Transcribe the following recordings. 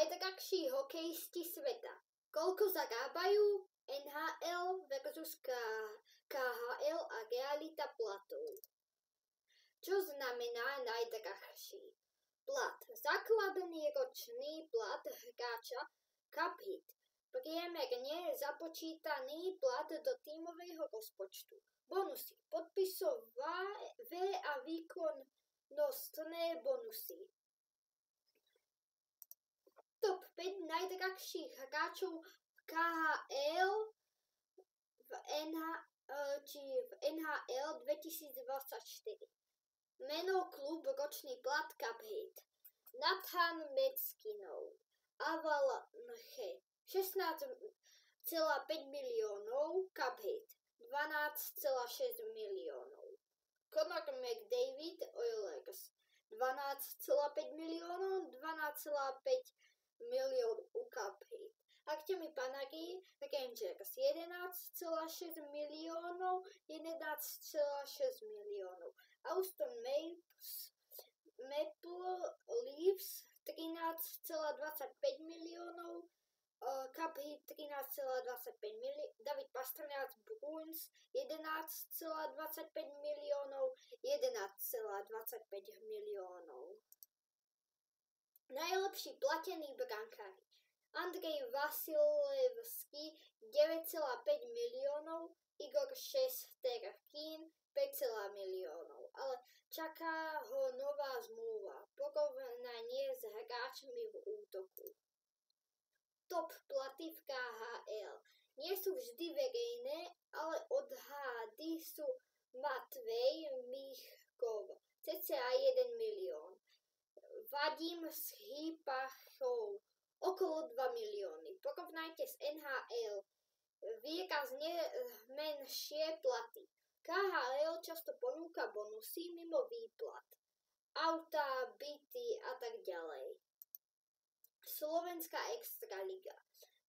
najdrahší hokejisti sveta. Koľko zarábajú? NHL versus KHL a realita platov. Čo znamená najdrahší? Plat. Základný ročný plat hráča Cup Hit. Priemerne započítaný plat do tímového rozpočtu. Bonusy. Podpisové a výkonnostné bonusy. Top 5 najdrahších hráčov KHL v NHL 2024. Meno, klub, ročný plat, Cup Hit. Nathan Meckinov, Avalanche 16,5 miliónov, Cup Hit 12,6 miliónov. Connor McDavid, Oilers 12,5 miliónov, 12,5 miliónov Cup Hit. Artemi Panarin, Rangers 11,6 miliónov, 11,6 miliónov. Auston Maple Leafs 13,25 miliónov, Cup Hit 13,25 miliónov, David Pastrňák Bruins 11,25 miliónov, 11,25 miliónov. Najlepší platený brankár Andrej Vasilevský 9,5 miliónov, Igor Shesterkin 5 miliónov, ale čaká ho nová zmluva, porovnanie s hráčmi v útoku. Top platy v KHL nie sú vždy verejné, ale odhady sú Matvej Michkov cca 1 milión, Vadim Schipachov okolo 2 milióny. Porovnajte s NHL výrazne menšie platy. KHL často ponúka bonusy mimo výplat, autá, byty a tak ďalej. Slovenská extraliga.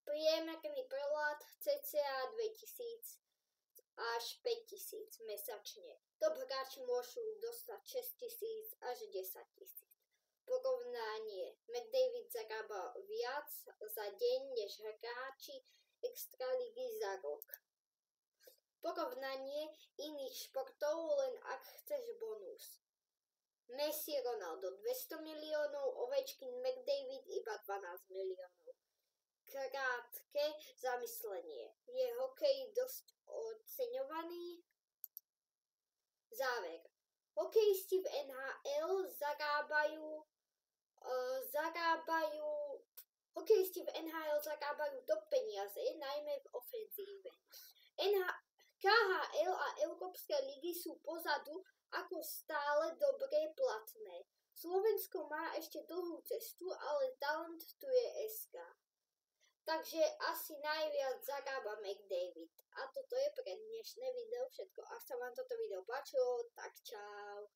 Priemerný plat cca 2000 až 5000 mesačne. Top hráči môžu dostať 6000 až 10 000. Porovnanie. McDavid zarába viac za deň než hráči extraligy za rok. Porovnanie iných športov, len ak chceš bonus. Messi, Ronaldo 200 miliónov, Ovečkin, McDavid iba 12 miliónov. Krátke zamyslenie. Je hokej dosť oceňovaný? Záver. Hokejisti v NHL zarábajú top peniaze, najmä v ofenzíve. KHL a európske ligy sú pozadu, ako stále dobre platné. Slovensko má ešte dlhú cestu, ale talent tu je SK. Takže asi najviac zarába McDavid. A toto je pre dnešné video všetko. Ak sa vám toto video páčilo, tak čau.